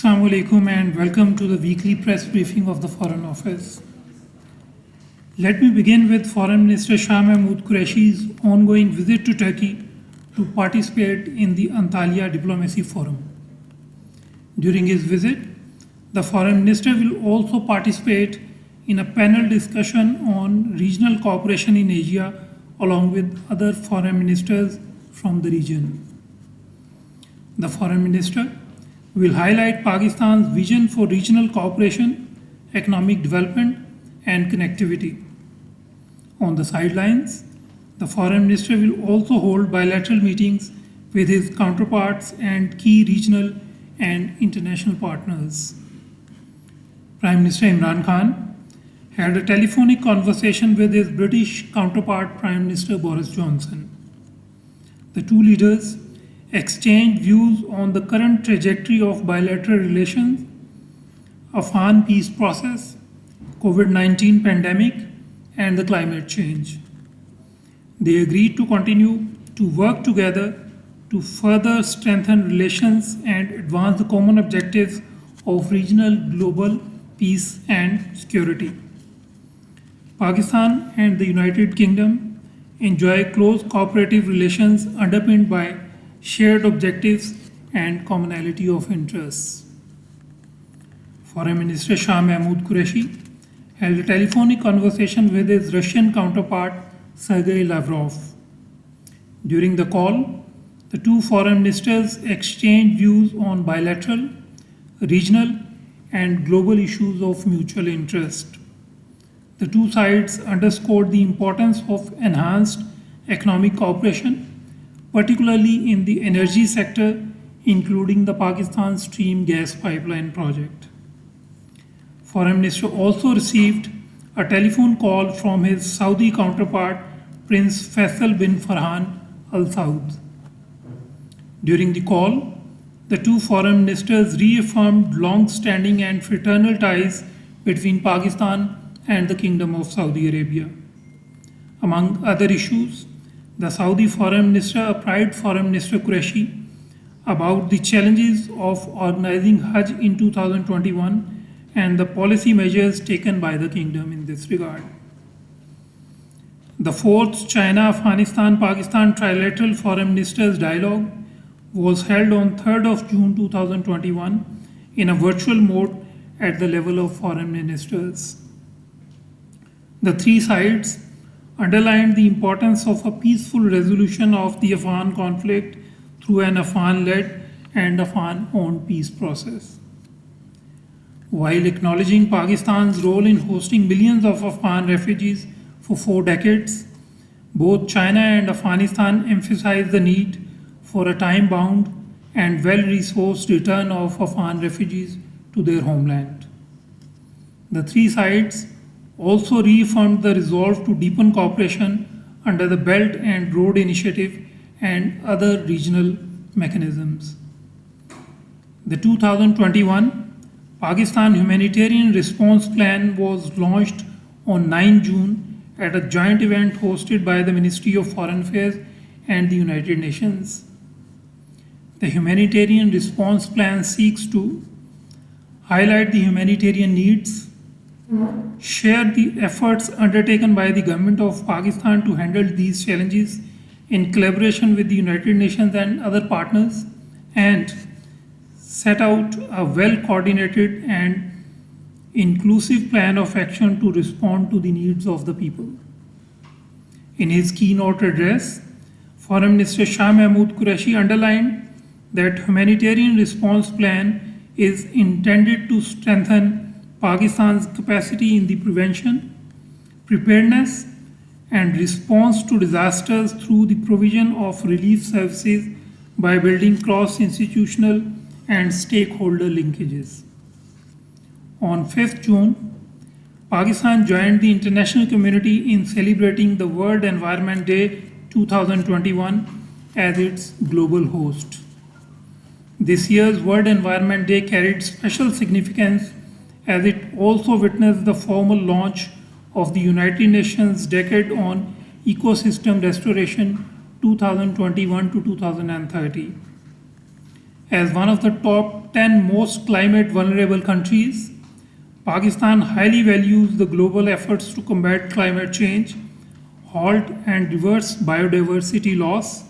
Assalamu alaikum and welcome to the weekly press briefing of the Foreign Office. Let me begin with Foreign Minister Shah Mahmood Qureshi's ongoing visit to Turkey to participate in the Antalya Diplomacy Forum. During his visit, the Foreign Minister will also participate in a panel discussion on regional cooperation in Asia along with other foreign ministers from the region. The Foreign Minister will highlight Pakistan's vision for regional cooperation, economic development, and connectivity. On the sidelines, the Foreign Minister will also hold bilateral meetings with his counterparts and key regional and international partners. Prime Minister Imran Khan had a telephonic conversation with his British counterpart, Prime Minister Boris Johnson. The two leaders exchanged views on the current trajectory of bilateral relations, Afghan peace process, COVID-19 pandemic, and the climate change. They agreed to continue to work together to further strengthen relations and advance the common objectives of regional global peace and security. Pakistan and the United Kingdom enjoy close cooperative relations underpinned by shared objectives and commonality of interests. Foreign Minister Shah Mahmood Qureshi held a telephonic conversation with his Russian counterpart Sergei Lavrov. During the call, the two foreign ministers exchanged views on bilateral, regional, and global issues of mutual interest. The two sides underscored the importance of enhanced economic cooperation, particularly in the energy sector, including the Pakistan Stream gas pipeline project. Foreign Minister also received a telephone call from his Saudi counterpart, Prince Faisal bin Farhan Al Saud. During the call, the two foreign ministers reaffirmed long-standing and fraternal ties between Pakistan and the Kingdom of Saudi Arabia. Among other issues, the Saudi Foreign Minister apprised Foreign Minister Qureshi about the challenges of organizing Hajj in 2021 and the policy measures taken by the Kingdom in this regard. The fourth China-Afghanistan-Pakistan Trilateral Foreign Ministers Dialogue was held on 3rd of June 2021 in a virtual mode at the level of foreign ministers. The three sides underlined the importance of a peaceful resolution of the Afghan conflict through an Afghan-led and Afghan-owned peace process. While acknowledging Pakistan's role in hosting millions of Afghan refugees for 4 decades, both China and Afghanistan emphasized the need for a time-bound and well-resourced return of Afghan refugees to their homeland. The three sides also reaffirmed the resolve to deepen cooperation under the Belt and Road Initiative and other regional mechanisms. The 2021 Pakistan Humanitarian Response Plan was launched on 9 June at a joint event hosted by the Ministry of Foreign Affairs and the United Nations. The Humanitarian Response Plan seeks to highlight the humanitarian needs, share the efforts undertaken by the government of Pakistan to handle these challenges in collaboration with the United Nations and other partners, and set out a well-coordinated and inclusive plan of action to respond to the needs of the people. In his keynote address, Foreign Minister Shah Mahmood Qureshi underlined that humanitarian response plan is intended to strengthen Pakistan's capacity in the prevention, preparedness, and response to disasters through the provision of relief services by building cross-institutional and stakeholder linkages. On 5th June, Pakistan joined the international community in celebrating the World Environment Day 2021 as its global host. This year's World Environment Day carried special significance as it also witnessed the formal launch of the United Nations Decade on Ecosystem Restoration 2021 to 2030. As one of the top 10 most climate vulnerable countries, Pakistan highly values the global efforts to combat climate change, halt and reverse biodiversity loss,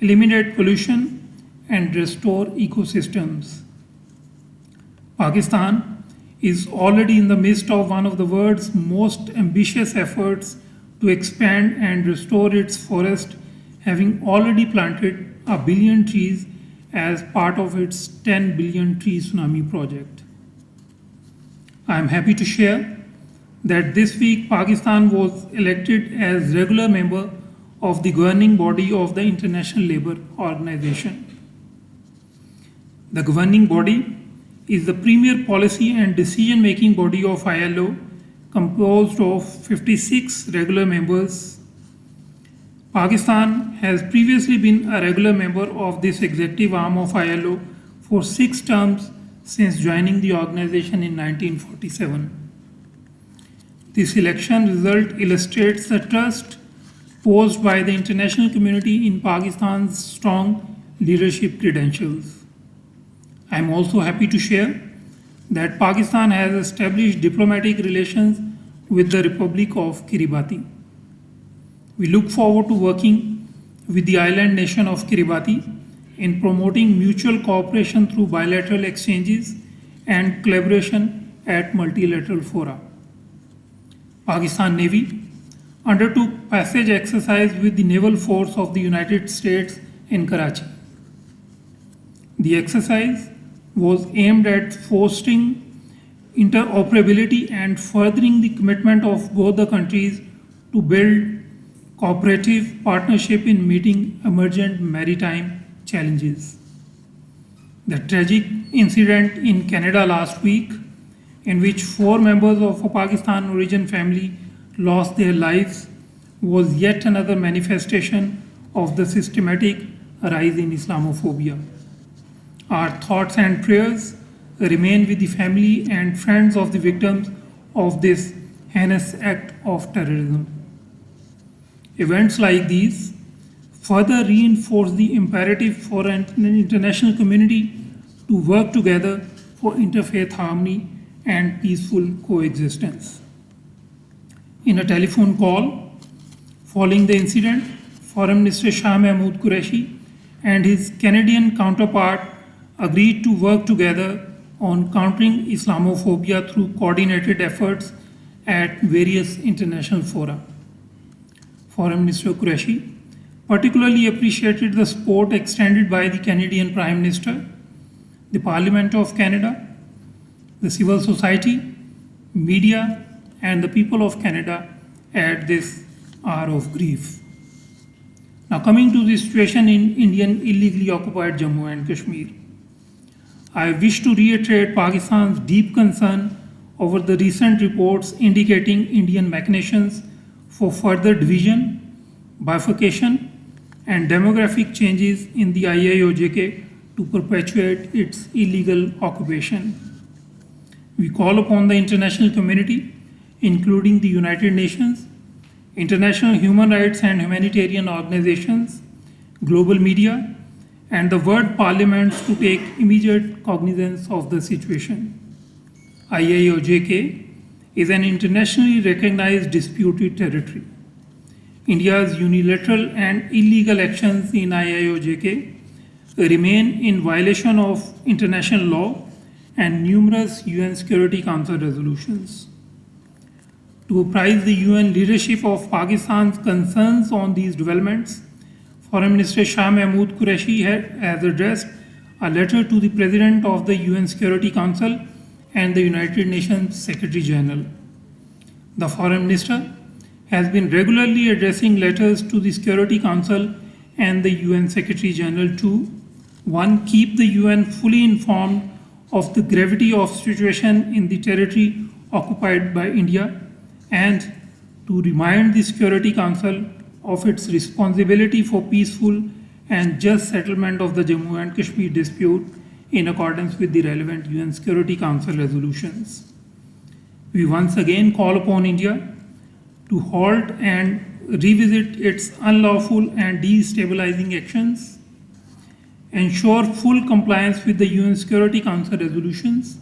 eliminate pollution, and restore ecosystems. Pakistan is already in the midst of one of the world's most ambitious efforts to expand and restore its forest, having already planted 1 billion trees as part of its 10 billion tree tsunami project. I am happy to share that this week Pakistan was elected as regular member of the governing body of the International Labour Organization. The governing body is the premier policy and decision-making body of ILO, composed of 56 regular members. Pakistan has previously been a regular member of this executive arm of ILO for 6 terms since joining the organization in 1947. This election result illustrates the trust posed by the international community in Pakistan's strong leadership credentials. I am also happy to share that Pakistan has established diplomatic relations with the Republic of Kiribati. We look forward to working with the island nation of Kiribati in promoting mutual cooperation through bilateral exchanges and collaboration at multilateral fora. Pakistan Navy undertook passage exercise with the naval force of the United States in Karachi. The exercise was aimed at fostering interoperability and furthering the commitment of both the countries to build cooperative partnership in meeting emergent maritime challenges. The tragic incident in Canada last week, in which 4 members of a Pakistan origin family lost their lives, was yet another manifestation of the systematic rise in Islamophobia. Our thoughts and prayers remain with the family and friends of the victims of this heinous act of terrorism. Events like these further reinforce the imperative for an international community to work together for interfaith harmony and peaceful coexistence. In a telephone call following the incident, Foreign Minister Shah Mahmood Qureshi and his Canadian counterpart agreed to work together on countering Islamophobia through coordinated efforts at various international fora. Foreign Minister Qureshi particularly appreciated the support extended by the Canadian Prime Minister, the Parliament of Canada, the civil society, media, and the people of Canada at this hour of grief. Now, coming to the situation in Indian illegally occupied Jammu and Kashmir, I wish to reiterate Pakistan's deep concern over the recent reports indicating Indian machinations for further division, bifurcation, and demographic changes in the IIOJK to perpetuate its illegal occupation. We call upon the international community, including the United Nations, international human rights and humanitarian organizations, global media, and the world parliaments to take immediate cognizance of the situation. IIOJK is an internationally recognized disputed territory. India's unilateral and illegal actions in IIOJK remain in violation of international law and numerous UN Security Council resolutions. To apprise the UN leadership of Pakistan's concerns on these developments, Foreign Minister Shah Mahmood Qureshi has addressed a letter to the President of the UN Security Council and the United Nations Secretary General. The Foreign Minister has been regularly addressing letters to the Security Council and the UN Secretary General to 1. Keep the UN fully informed of the gravity of situation in the territory occupied by India, and to remind the Security Council of its responsibility for peaceful and just settlement of the Jammu and Kashmir dispute in accordance with the relevant UN Security Council resolutions. We once again call upon India to halt and revisit its unlawful and destabilizing actions, ensure full compliance with the UN Security Council resolutions,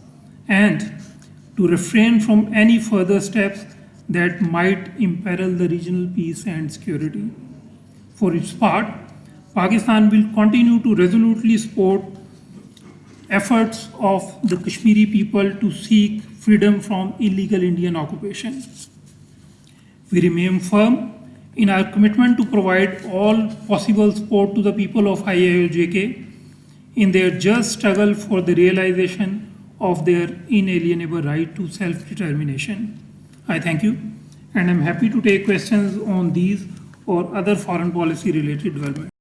and to refrain from any further steps that might imperil the regional peace and security. For its part, Pakistan will continue to resolutely support efforts of the Kashmiri people to seek freedom from illegal Indian occupation. We remain firm in our commitment to provide all possible support to the people of IIOJK in their just struggle for the realization of their inalienable right to self-determination. I thank you, and I'm happy to take questions on these or other foreign policy related developments.